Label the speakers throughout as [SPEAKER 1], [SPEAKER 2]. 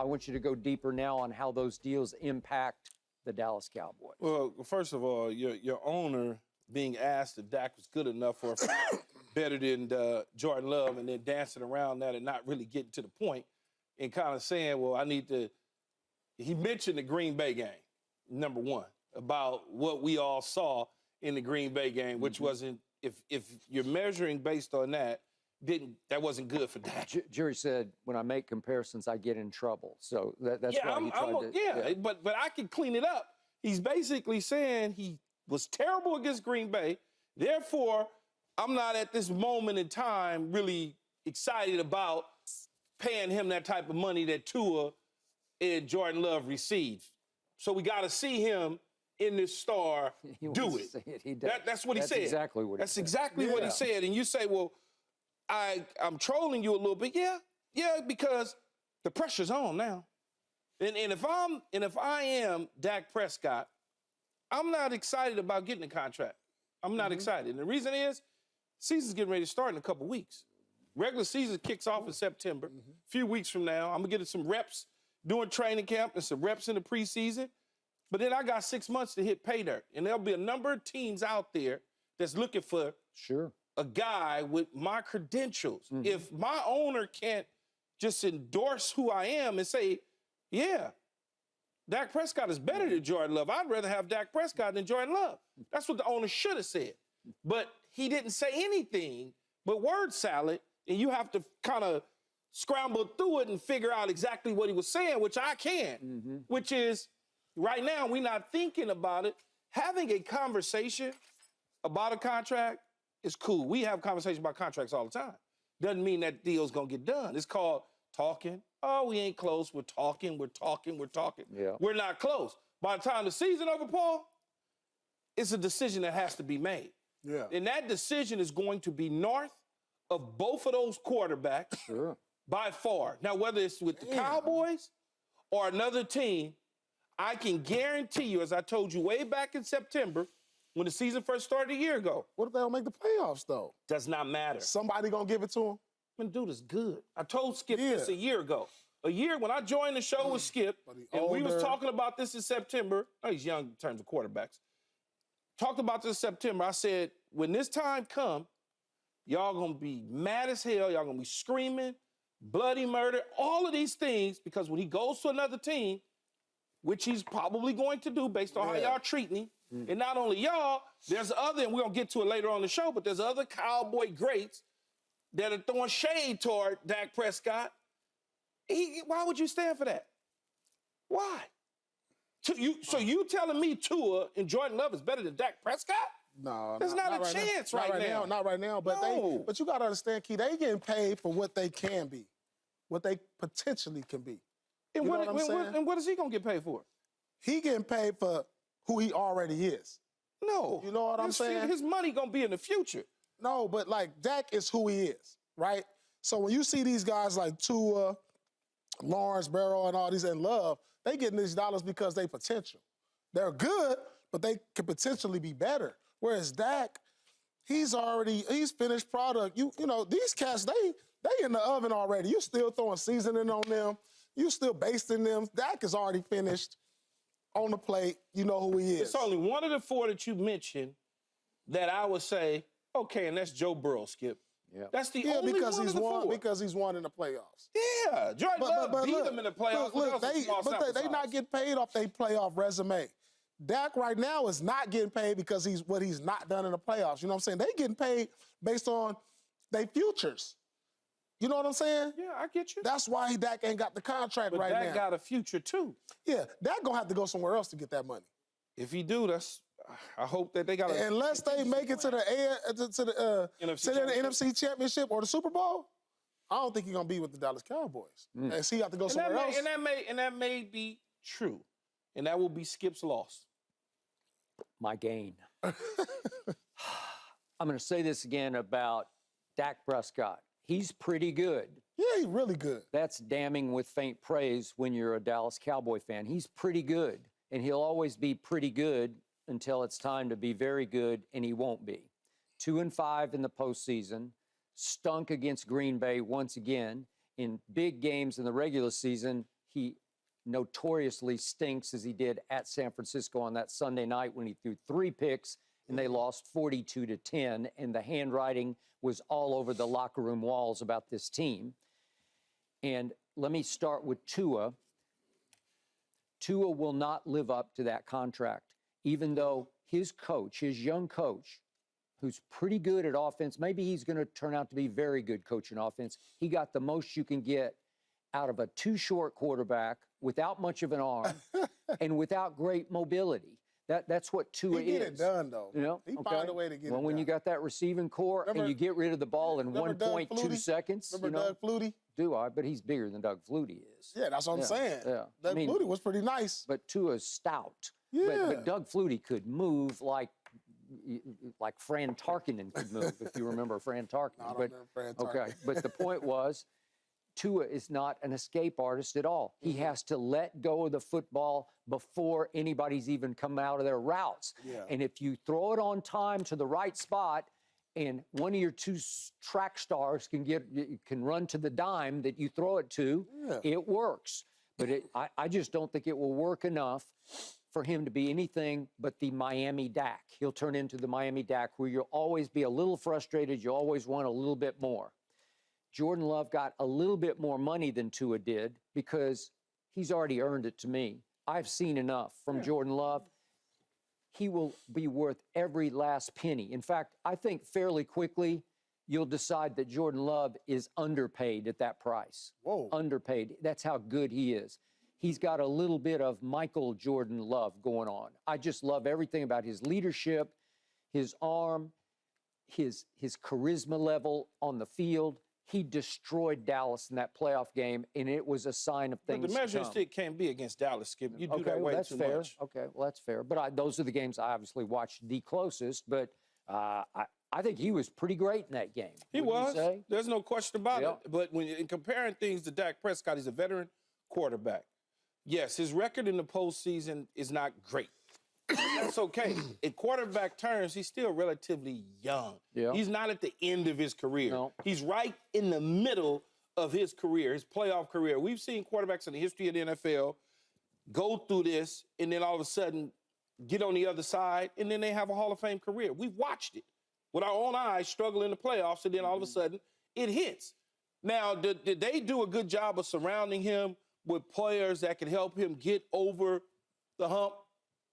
[SPEAKER 1] I want you to go deeper now on how those deals impact the Dallas Cowboys.
[SPEAKER 2] Well, first of all, your owner being asked if Dak was good enough or better than Jordan Love, and then dancing around that and not really getting to the point and kind of saying, well, I need to. He mentioned the Green Bay game, number one, about what we all saw in the Green Bay game, which wasn't, if you're measuring based on that, that wasn't good for Dak.
[SPEAKER 1] Jerry said, when I make comparisons, I get in trouble. So that's why he tried to.
[SPEAKER 2] Yeah, but I can clean it up. He's basically saying he was terrible against Green Bay. Therefore, I'm not at this moment in time really excited about paying him that type of money that Tua and Jordan Love received. So we got to see him in this star do it. That's what he said.
[SPEAKER 1] Exactly what he said.
[SPEAKER 2] That's exactly what he said. And you say, well, I'm trolling you a little bit. Yeah, because the pressure's on now. And if I am Dak Prescott, I'm not excited about getting a contract. I'm not excited. And the reason is, season's getting ready to start in a couple weeks. Regular season kicks off in September. A few weeks from now, I'm gonna get some reps during training camp and some reps in the preseason. But then I got 6 months to hit pay dirt. And there'll be a number of teams out there that's looking for a guy with my credentials. If my owner can't just endorse who I am and say, yeah, Dak Prescott is better than Jordan Love, I'd rather have Dak Prescott than Jordan Love. That's what the owner should have said. But he didn't say anything but word salad, and you have to kind of scramble through it and figure out exactly what he was saying, which I can, which is, right now, we're not thinking about it. Having a conversation about a contract is cool. We have conversations about contracts all the time. Doesn't mean that deal's gonna get done. It's called talking. Oh, we ain't close. We're talking.
[SPEAKER 1] Yeah.
[SPEAKER 2] We're not close. By the time the season over, Paul, it's a decision that has to be made.
[SPEAKER 3] Yeah.
[SPEAKER 2] And that decision is going to be north of both of those quarterbacks by far. Now, whether it's with the Cowboys or another team, I can guarantee you, as I told you way back in September, when the season first started a year ago.
[SPEAKER 3] What if they don't make the playoffs, though?
[SPEAKER 2] Does not matter.
[SPEAKER 3] Somebody gonna give it to him?
[SPEAKER 2] Man, dude is good. I told Skip this a year ago. When I joined the show with Skip, and we was talking about this in September. Oh, he's young in terms of quarterbacks. Talked about this in September. I said, when this time come, y'all gonna be mad as hell. Y'all gonna be screaming, bloody murder, all of these things, because when he goes to another team, which he's probably going to do based on how y'all treating him, and not only y'all, there's other, and we're gonna get to it later on the show, but there's other Cowboy greats that are throwing shade toward Dak Prescott. Why would you stand for that? Why? So you telling me Tua and Jordan Love is better than Dak Prescott?
[SPEAKER 3] No,
[SPEAKER 2] there's not a chance right now.
[SPEAKER 3] Not right now. But but you gotta understand, Key, they getting paid for what they can be, what they potentially can be.
[SPEAKER 2] And
[SPEAKER 3] you know what I'm saying?
[SPEAKER 2] And what is he gonna get paid for?
[SPEAKER 3] He getting paid for who he already is.
[SPEAKER 2] No.
[SPEAKER 3] You know what I'm saying?
[SPEAKER 2] His money gonna be in the future.
[SPEAKER 3] No, but like Dak is who he is, right? So when you see these guys like Tua, Lawrence, Barrow, and all these in Love, they getting these dollars because they potential. They're good, but they could potentially be better. Whereas Dak, he's finished product. You know, these cats, they in the oven already. You still throwing seasoning on them. You still basting them. Dak is already finished on the plate. You know who he is.
[SPEAKER 2] It's only one of the four that you mentioned that I would say, okay, and that's Joe Burrow, Skip.
[SPEAKER 1] Yeah.
[SPEAKER 2] That's the only
[SPEAKER 3] because
[SPEAKER 2] one
[SPEAKER 3] he's
[SPEAKER 2] of the
[SPEAKER 3] won
[SPEAKER 2] four.
[SPEAKER 3] Because he's won in the playoffs.
[SPEAKER 2] Yeah, Jordan Love beat them in the playoffs.
[SPEAKER 3] Look, they not getting paid off their playoff resume. Dak right now is not getting paid because he's not done in the playoffs. You know what I'm saying? They getting paid based on their futures. You know what I'm saying?
[SPEAKER 2] Yeah, I get you.
[SPEAKER 3] That's why Dak ain't got the contract right now.
[SPEAKER 2] But Dak got a future too.
[SPEAKER 3] Yeah, Dak gonna have to go somewhere else to get that money.
[SPEAKER 2] If he do, I hope that they got.
[SPEAKER 3] Unless they make it to the NFC Championship or the Super Bowl, I don't think he's gonna be with the Dallas Cowboys. And so he got to go somewhere else.
[SPEAKER 2] And that may be true, and that will be Skip's loss.
[SPEAKER 1] My gain. I'm going to say this again about Dak Prescott. He's pretty good.
[SPEAKER 3] Yeah, he's really good.
[SPEAKER 1] That's damning with faint praise when you're a Dallas Cowboy fan. He's pretty good, and he'll always be pretty good until it's time to be very good, and he won't be. 2-5 in the postseason, stunk against Green Bay once again. In big games in the regular season, he notoriously stinks as he did at San Francisco on that Sunday night when he threw 3 picks and they lost 42-10, and the handwriting was all over the locker room walls about this team. And let me start with Tua. Tua will not live up to that contract, even though his coach, his young coach, who's pretty good at offense, maybe he's going to turn out to be very good coach in offense. He got the most you can get out of a too short quarterback without much of an arm and without great mobility. That's what Tua is.
[SPEAKER 3] He get it done, though.
[SPEAKER 1] You know?
[SPEAKER 3] He found a way to get it done.
[SPEAKER 1] Well, when you got that receiving core and you get rid of the ball in 1.2 seconds.
[SPEAKER 3] Remember Doug Flutie?
[SPEAKER 1] Do I? But he's bigger than Doug Flutie is.
[SPEAKER 3] Yeah, that's what I'm saying.
[SPEAKER 1] Yeah.
[SPEAKER 3] Doug Flutie was pretty nice.
[SPEAKER 1] But Tua's stout.
[SPEAKER 3] Yeah.
[SPEAKER 1] But Doug Flutie could move like Fran Tarkenton could move, if you remember Fran Tarkenton.
[SPEAKER 3] No, I don't remember Fran Tarkenton.
[SPEAKER 1] Okay, but the point was, Tua is not an escape artist at all. He has to let go of the football before anybody's even come out of their routes.
[SPEAKER 3] Yeah.
[SPEAKER 1] And if you throw it on time to the right spot, and one of your 2 track stars can run to the dime that you throw it to, it works. But I just don't think it will work enough for him to be anything but the Miami Dak. He'll turn into the Miami Dak, where you'll always be a little frustrated. You always want a little bit more. Jordan Love got a little bit more money than Tua did because he's already earned it to me. I've seen enough from Jordan Love. He will be worth every last penny. In fact, I think fairly quickly you'll decide that Jordan Love is underpaid at that price.
[SPEAKER 3] Whoa.
[SPEAKER 1] Underpaid. That's how good he is. He's got a little bit of Michael Jordan Love going on. I just love everything about his leadership, his arm, his charisma level on the field. He destroyed Dallas in that playoff game, and it was a sign of things
[SPEAKER 2] But the measuring
[SPEAKER 1] to come.
[SPEAKER 2] stick can't be against Dallas, Skip. You do that
[SPEAKER 1] well,
[SPEAKER 2] way
[SPEAKER 1] that's
[SPEAKER 2] too
[SPEAKER 1] fair.
[SPEAKER 2] much.
[SPEAKER 1] Okay, well, that's fair. But those are the games I obviously watched the closest. But I think he was pretty great in that game.
[SPEAKER 2] He
[SPEAKER 1] Wouldn't
[SPEAKER 2] was.
[SPEAKER 1] you say?
[SPEAKER 2] There's no question about it. But when in comparing things to Dak Prescott, he's a veteran quarterback. Yes, his record in the postseason is not great. That's okay. In quarterback terms, he's still relatively young.
[SPEAKER 1] Yeah.
[SPEAKER 2] He's not at the end of his career.
[SPEAKER 1] No.
[SPEAKER 2] He's right in the middle of his career, his playoff career. We've seen quarterbacks in the history of the NFL go through this and then all of a sudden get on the other side, and then they have a Hall of Fame career. We've watched it with our own eyes, struggle in the playoffs, and then all of a sudden it hits. Now, did they do a good job of surrounding him with players that can help him get over the hump?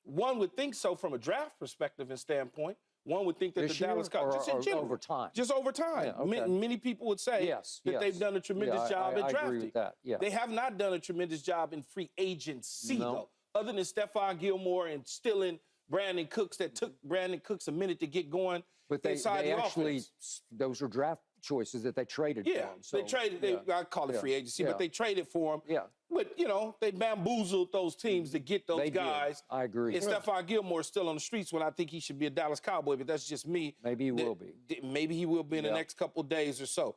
[SPEAKER 2] One would think so from a draft perspective and standpoint. One would think that
[SPEAKER 1] This
[SPEAKER 2] the Dallas
[SPEAKER 1] year,
[SPEAKER 2] Cowboys, just in general,
[SPEAKER 1] over time?
[SPEAKER 2] just over time.
[SPEAKER 1] Yeah, okay.
[SPEAKER 2] Many people would say that they've done a tremendous job at drafting.
[SPEAKER 1] I agree with that. Yeah.
[SPEAKER 2] They have not done a tremendous job in free agency,
[SPEAKER 1] No.
[SPEAKER 2] though, other than Stephon Gilmore and stealing Brandon Cooks. That took Brandon Cooks a minute to get going.
[SPEAKER 1] But they
[SPEAKER 2] inside the
[SPEAKER 1] actually,
[SPEAKER 2] offense.
[SPEAKER 1] those are draft choices that they traded for him. So,
[SPEAKER 2] they traded. I call it free agency, but they traded for him.
[SPEAKER 1] Yeah.
[SPEAKER 2] But, they bamboozled those teams to get those
[SPEAKER 1] They did.
[SPEAKER 2] guys.
[SPEAKER 1] I agree.
[SPEAKER 2] And Stephon Gilmore is still on the streets when I think he should be a Dallas Cowboy, but that's just me.
[SPEAKER 1] Maybe he will be.
[SPEAKER 2] Maybe he will be in the next couple of days or so.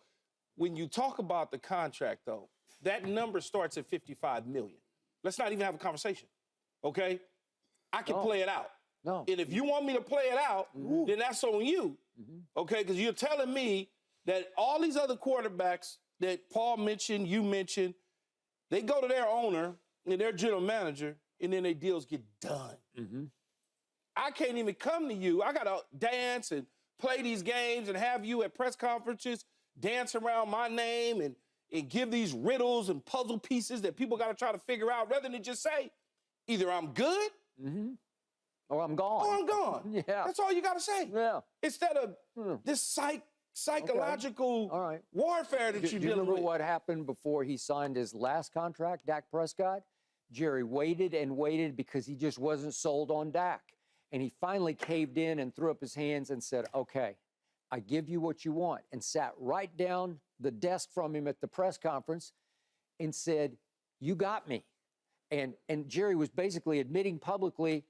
[SPEAKER 2] When you talk about the contract, though, that number starts at $55 million. Let's not even have a conversation, okay? I can play it out.
[SPEAKER 1] No.
[SPEAKER 2] And if you want me to play it out, then that's on you, okay? Because you're telling me that all these other quarterbacks that Paul mentioned, you mentioned, they go to their owner and their general manager, and then their deals get done. I can't even come to you. I got to dance and play these games and have you at press conferences dance around my name and give these riddles and puzzle pieces that people got to try to figure out rather than just say, either I'm good
[SPEAKER 1] or I'm gone.
[SPEAKER 2] or I'm gone.
[SPEAKER 1] Yeah.
[SPEAKER 2] That's all you got to say.
[SPEAKER 1] Yeah.
[SPEAKER 2] Instead of this psychological
[SPEAKER 1] All right.
[SPEAKER 2] warfare that
[SPEAKER 1] Do
[SPEAKER 2] you're
[SPEAKER 1] you
[SPEAKER 2] dealing
[SPEAKER 1] remember
[SPEAKER 2] with.
[SPEAKER 1] what happened before he signed his last contract, Dak Prescott? Jerry waited and waited because he just wasn't sold on Dak. And he finally caved in and threw up his hands and said, okay, I give you what you want, and sat right down the desk from him at the press conference and said, you got me. And Jerry was basically admitting publicly,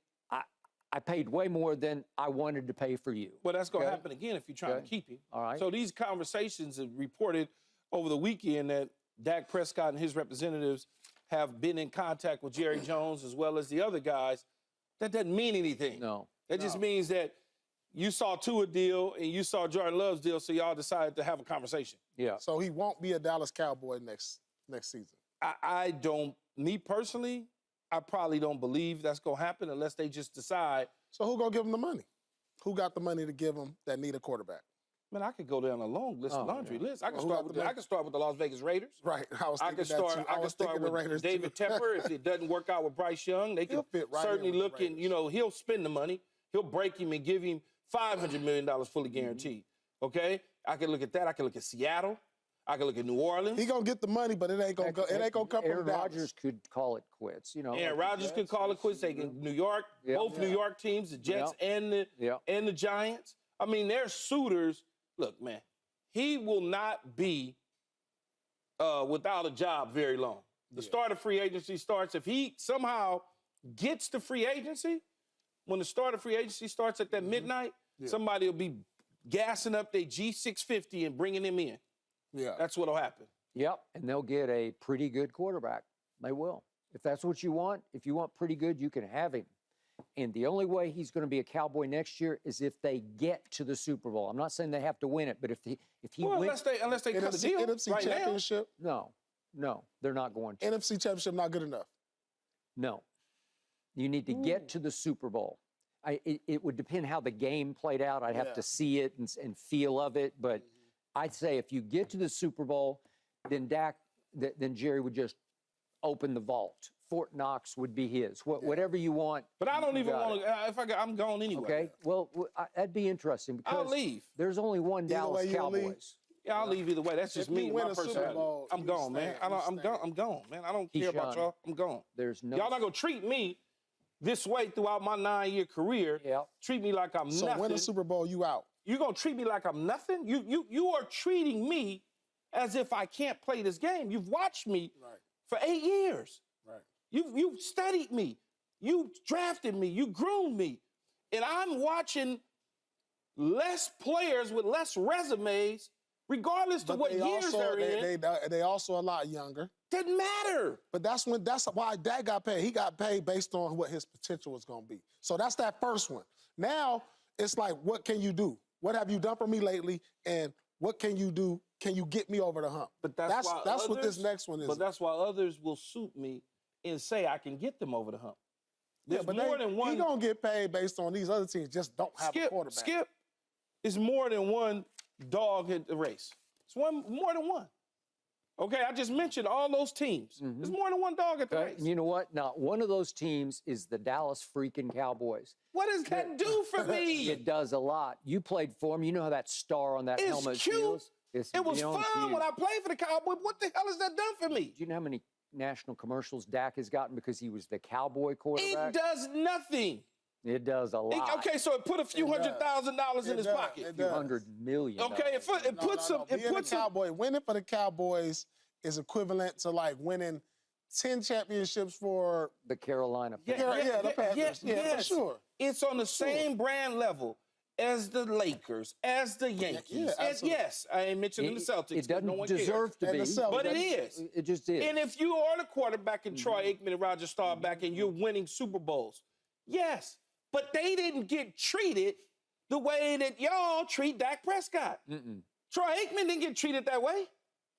[SPEAKER 1] I paid way more than I wanted to pay for you.
[SPEAKER 2] Well, that's going to happen again if you're trying to keep him.
[SPEAKER 1] All right.
[SPEAKER 2] So these conversations have reported over the weekend that Dak Prescott and his representatives have been in contact with Jerry Jones as well as the other guys. That doesn't mean anything.
[SPEAKER 1] No.
[SPEAKER 2] That just means that you saw Tua deal and you saw Jordan Love's deal, so y'all decided to have a conversation.
[SPEAKER 1] Yeah.
[SPEAKER 3] So he won't be a Dallas Cowboy next season.
[SPEAKER 2] I don't me personally, I probably don't believe that's going to happen unless they just decide.
[SPEAKER 3] So who going to give them the money? Who got the money to give them that need a quarterback?
[SPEAKER 2] Man, I could go down a long list, laundry list. I can
[SPEAKER 3] Well,
[SPEAKER 2] start with the Las Vegas Raiders.
[SPEAKER 3] Right.
[SPEAKER 2] I could start with David Tepper. If it doesn't work out with Bryce Young, they can certainly look and, he'll spend the money. He'll break him and give him $500 million fully guaranteed. Okay? I can look at that. I can look at Seattle. I can look at New Orleans.
[SPEAKER 3] He gonna get the money, but it ain't gonna go. It ain't gonna come from
[SPEAKER 1] Aaron
[SPEAKER 3] Dallas.
[SPEAKER 1] Rodgers could call it quits.
[SPEAKER 2] Aaron Rodgers could call it quits. They can New York, both New York teams, the Jets and the Giants. I mean, they're suitors. Look, man, he will not be without a job very long. The start of free agency starts. If he somehow gets to free agency, when the start of free agency starts at that midnight, somebody will be gassing up their G650 and bringing him in. Yeah. That's what'll happen.
[SPEAKER 1] Yep, and they'll get a pretty good quarterback. They will. If that's what you want, if you want pretty good, you can have him. And the only way he's going to be a Cowboy next year is if they get to the Super Bowl. I'm not saying they have to win it, but if he wins,
[SPEAKER 2] unless they cut the deal
[SPEAKER 3] NFC
[SPEAKER 2] right
[SPEAKER 3] Championship.
[SPEAKER 1] No, they're not going to.
[SPEAKER 3] NFC Championship not good enough.
[SPEAKER 1] No, you need to get to the Super Bowl. It would depend how the game played out. I'd have to see it and feel of it, but I'd say if you get to the Super Bowl, then then Jerry would just open the vault. Fort Knox would be his. Whatever you want.
[SPEAKER 2] But I don't even want to. I'm gone anyway.
[SPEAKER 1] Okay. Well, that'd be interesting because
[SPEAKER 2] I'll leave.
[SPEAKER 1] There's only one Dallas Cowboys.
[SPEAKER 2] Yeah, I'll leave either way. That's just me, my personality. I'm gone, man. I'm gone, man. I don't care about y'all. I'm gone.
[SPEAKER 1] There's no.
[SPEAKER 2] Y'all not gonna treat me this way throughout my 9-year career.
[SPEAKER 1] Yeah.
[SPEAKER 2] Treat me like I'm nothing.
[SPEAKER 3] So win the Super Bowl, you out.
[SPEAKER 2] You're gonna treat me like I'm nothing? You are treating me as if I can't play this game. You've watched me for 8 years.
[SPEAKER 3] Right.
[SPEAKER 2] You've studied me. You drafted me. You groomed me. And I'm watching less players with less resumes, regardless of what years they're in.
[SPEAKER 3] They also a lot younger.
[SPEAKER 2] Doesn't matter.
[SPEAKER 3] But that's why Dak got paid. He got paid based on what his potential was going to be. So that's that first one. Now it's like, what can you do? What have you done for me lately? And what can you do? Can you get me over the hump? But that's what this next one is.
[SPEAKER 2] But that's why others will suit me and say I can get them over the hump. There's more than one.
[SPEAKER 3] He's going to get paid based on these other teams just don't have a quarterback.
[SPEAKER 2] Skip is more than one dog in the race. It's more than one. Okay, I just mentioned all those teams. There's more than one dog at the race.
[SPEAKER 1] You know what? Now, one of those teams is the Dallas freaking Cowboys.
[SPEAKER 2] What does that do for me?
[SPEAKER 1] It does a lot. You played for them. You know how that star on that helmet feels?
[SPEAKER 2] It was fun when I played for the Cowboys. What the hell has that done for me?
[SPEAKER 1] Do you know how many national commercials Dak has gotten because he was the Cowboy quarterback?
[SPEAKER 2] It does nothing.
[SPEAKER 1] It does a lot.
[SPEAKER 2] Okay, so it put a few $100,000 in his pocket.
[SPEAKER 1] A few $100 million.
[SPEAKER 2] Okay, it puts some.
[SPEAKER 3] Winning for the Cowboys is equivalent to like winning 10 championships for
[SPEAKER 1] the Carolina.
[SPEAKER 3] The Panthers. Yeah, for sure.
[SPEAKER 2] It's on the same brand level as the Lakers, as the Yankees. Yes, I ain't mentioning the Celtics.
[SPEAKER 1] It doesn't deserve to be,
[SPEAKER 2] but it is.
[SPEAKER 1] It just is.
[SPEAKER 2] And if you are the quarterback in Troy Aikman and Roger Staubach and you're winning Super Bowls, yes. But they didn't get treated the way that y'all treat Dak Prescott. Troy Aikman didn't get treated that way.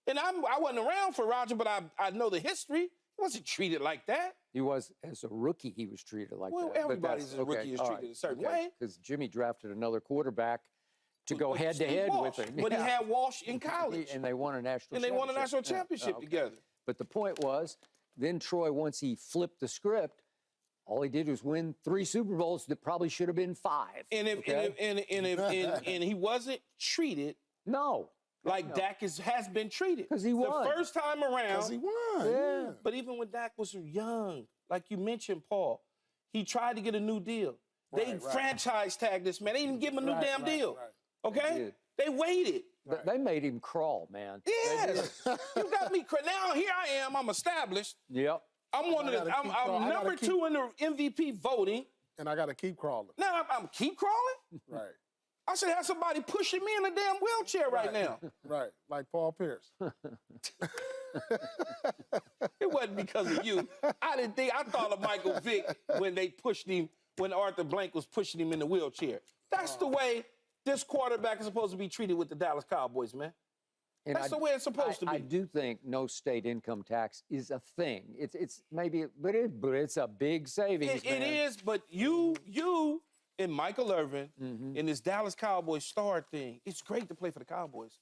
[SPEAKER 2] And I wasn't around for Roger, but I know the history. He wasn't treated like that.
[SPEAKER 1] He was, as a rookie, he was treated like that.
[SPEAKER 2] Well, everybody's a rookie is treated a certain way.
[SPEAKER 1] Because Jimmy drafted another quarterback to go head-to-head with him.
[SPEAKER 2] But he had Walsh in college.
[SPEAKER 1] And they won a national championship.
[SPEAKER 2] And they won a national championship together.
[SPEAKER 1] But the point was, then Troy, once he flipped the script, all he did was win 3 Super Bowls that probably should have been 5.
[SPEAKER 2] And he wasn't treated like Dak has been treated.
[SPEAKER 1] Because he won.
[SPEAKER 2] The first time around.
[SPEAKER 3] Because he won.
[SPEAKER 1] Yeah.
[SPEAKER 2] But even when Dak was young, like you mentioned, Paul, he tried to get a new deal. They franchise tagged this man. They didn't give him a new damn deal. Okay? They waited.
[SPEAKER 1] They made him crawl, man.
[SPEAKER 2] Yes. You got me. Now here I am. I'm established.
[SPEAKER 1] Yep.
[SPEAKER 2] I'm I'm number 2 in the MVP voting.
[SPEAKER 3] And I got to keep crawling.
[SPEAKER 2] Now I'm keep crawling?
[SPEAKER 3] Right.
[SPEAKER 2] I should have somebody pushing me in a damn wheelchair right now.
[SPEAKER 3] Right, like Paul Pierce.
[SPEAKER 2] It wasn't because of you. I thought of Michael Vick when they pushed him, when Arthur Blank was pushing him in the wheelchair. That's the way this quarterback is supposed to be treated with the Dallas Cowboys, man.
[SPEAKER 1] And
[SPEAKER 2] That's the way it's supposed to be.
[SPEAKER 1] I do think no state income tax is a thing. It's maybe, but it's a big savings.
[SPEAKER 2] It is, but you and Michael Irvin in this Dallas Cowboys star thing, it's great to play for the Cowboys.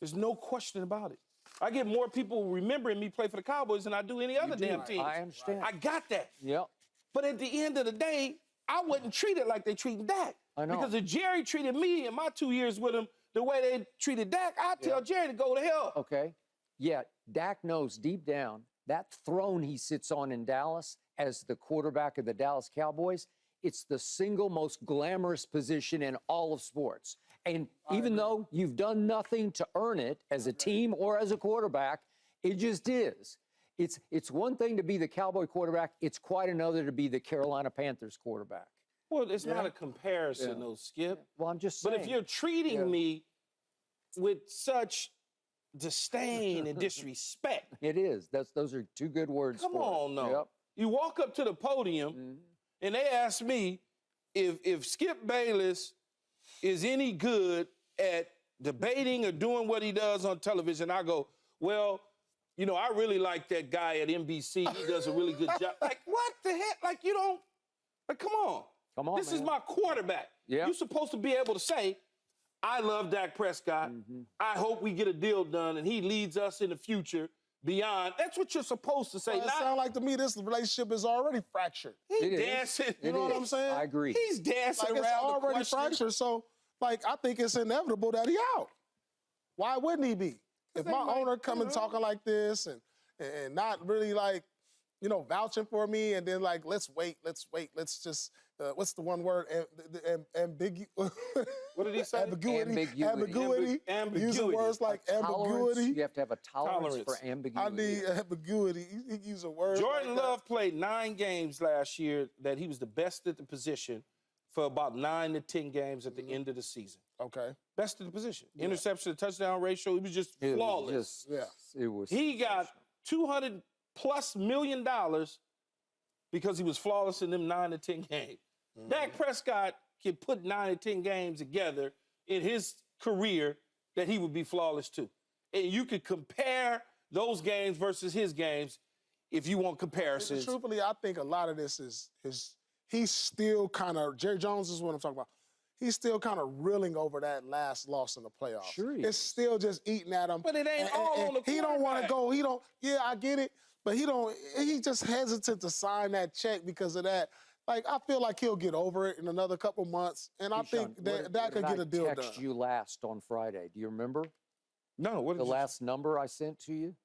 [SPEAKER 2] There's no question about it. I get more people remembering me play for the Cowboys than I do any other damn team.
[SPEAKER 1] I understand.
[SPEAKER 2] I got that.
[SPEAKER 1] Yep.
[SPEAKER 2] But at the end of the day, I wasn't treated like they treated Dak.
[SPEAKER 1] I know.
[SPEAKER 2] Because if Jerry treated me in my 2 years with him the way they treated Dak, I'd tell Jerry to go to hell.
[SPEAKER 1] Okay. Yeah, Dak knows deep down that throne he sits on in Dallas as the quarterback of the Dallas Cowboys, it's the single most glamorous position in all of sports. And even though you've done nothing to earn it as a team or as a quarterback, it just is. It's one thing to be the Cowboy quarterback. It's quite another to be the Carolina Panthers quarterback.
[SPEAKER 2] Well, it's not a comparison, though, Skip.
[SPEAKER 1] Well, I'm just saying.
[SPEAKER 2] But if you're treating me with such disdain and disrespect.
[SPEAKER 1] It is. Those are two good words.
[SPEAKER 2] Come on, no.
[SPEAKER 1] Yep.
[SPEAKER 2] You walk up to the podium and they ask me if Skip Bayless is any good at debating or doing what he does on television. I go, well, you know, I really like that guy at NBC. He does a really good job. Like, what the heck? Like, you don't, like, come on.
[SPEAKER 1] Come on,
[SPEAKER 2] This is my quarterback.
[SPEAKER 1] Yeah.
[SPEAKER 2] You're supposed to be able to say, I love Dak Prescott. I hope we get a deal done and he leads us in the future beyond. That's what you're supposed to say.
[SPEAKER 3] Well, it sounds like to me this relationship is already fractured.
[SPEAKER 2] He's dancing.
[SPEAKER 3] You know what I'm saying?
[SPEAKER 1] I agree.
[SPEAKER 2] He's dancing
[SPEAKER 3] Like,
[SPEAKER 2] around
[SPEAKER 3] it's
[SPEAKER 2] the
[SPEAKER 3] already
[SPEAKER 2] question.
[SPEAKER 3] fractured. So, like, I think it's inevitable that he out. Why wouldn't he be? If my owner come and talking like this and not really, like, you know, vouching for me, and then, like, let's wait, let's just, what's the one word?
[SPEAKER 2] What did he say?
[SPEAKER 3] Ambiguity. Using words like ambiguity.
[SPEAKER 1] You have to have a tolerance for ambiguity.
[SPEAKER 3] I need ambiguity. He use a word.
[SPEAKER 2] Jordan
[SPEAKER 3] like
[SPEAKER 2] Love played 9 games last year that he was the best at the position for about 9 to 10 games at the end of the season.
[SPEAKER 3] Okay.
[SPEAKER 2] Best at the position. Interception to touchdown ratio, he was just flawless.
[SPEAKER 1] It was.
[SPEAKER 2] He got $200+ million because he was flawless in them 9 to 10 games. Dak Prescott can put 9 to 10 games together in his career that he would be flawless too. And you could compare those games versus his games if you want comparisons.
[SPEAKER 3] Truthfully, I think a lot of this is he's still kind of, Jerry Jones is what I'm talking about. He's still kind of reeling over that last loss in the playoffs.
[SPEAKER 1] Sure he
[SPEAKER 3] It's
[SPEAKER 1] is.
[SPEAKER 3] still just eating at him.
[SPEAKER 2] But it ain't all on the
[SPEAKER 3] He don't want to
[SPEAKER 2] quarterback.
[SPEAKER 3] go, I get it, but he just hesitant to sign that check because of that. Like, I feel like he'll get over it in another couple months, and I think that could get a deal done.
[SPEAKER 1] I texted you last on Friday. Do you remember
[SPEAKER 2] No, what did
[SPEAKER 1] the
[SPEAKER 2] you
[SPEAKER 1] last number I sent to you?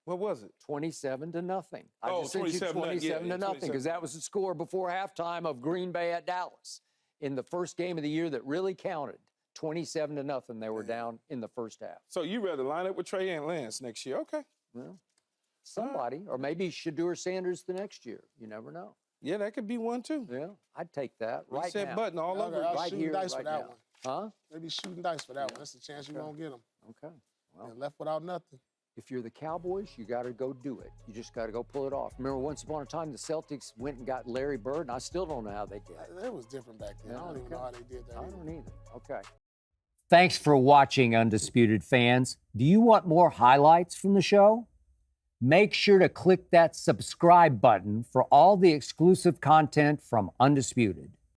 [SPEAKER 2] What was it?
[SPEAKER 1] 27-0. I
[SPEAKER 2] Oh,
[SPEAKER 1] just sent you
[SPEAKER 2] 27-0,
[SPEAKER 1] 27
[SPEAKER 2] yeah,
[SPEAKER 1] to nothing because that was the score before halftime of Green Bay at Dallas in the first game of the year that really counted. 27-0. They were down in the first half.
[SPEAKER 2] So you rather line up with Trey and Lance next year? Okay.
[SPEAKER 1] Well, somebody, or maybe Shedeur Sanders the next year. You never know.
[SPEAKER 2] Yeah, that could be one too.
[SPEAKER 1] Yeah, I'd take that right
[SPEAKER 2] Reset
[SPEAKER 1] now.
[SPEAKER 2] button all over.
[SPEAKER 3] I'll
[SPEAKER 1] Right
[SPEAKER 3] shoot
[SPEAKER 1] here,
[SPEAKER 3] dice
[SPEAKER 1] right
[SPEAKER 3] for that
[SPEAKER 1] now.
[SPEAKER 3] one.
[SPEAKER 1] Huh?
[SPEAKER 3] Maybe shooting dice for that one. That's the chance you won't get him.
[SPEAKER 1] Okay. Well,
[SPEAKER 3] And left without nothing.
[SPEAKER 1] if you're the Cowboys, you got to go do it. You just got to go pull it off. Remember, once upon a time, the Celtics went and got Larry Bird, and I still don't know how they did it.
[SPEAKER 3] It was different back then. I don't even know how they did that.
[SPEAKER 1] I
[SPEAKER 3] either.
[SPEAKER 1] don't either. Okay. Thanks for watching, Undisputed fans. Do you want more highlights from the show? Make sure to click that subscribe button for all the exclusive content from Undisputed.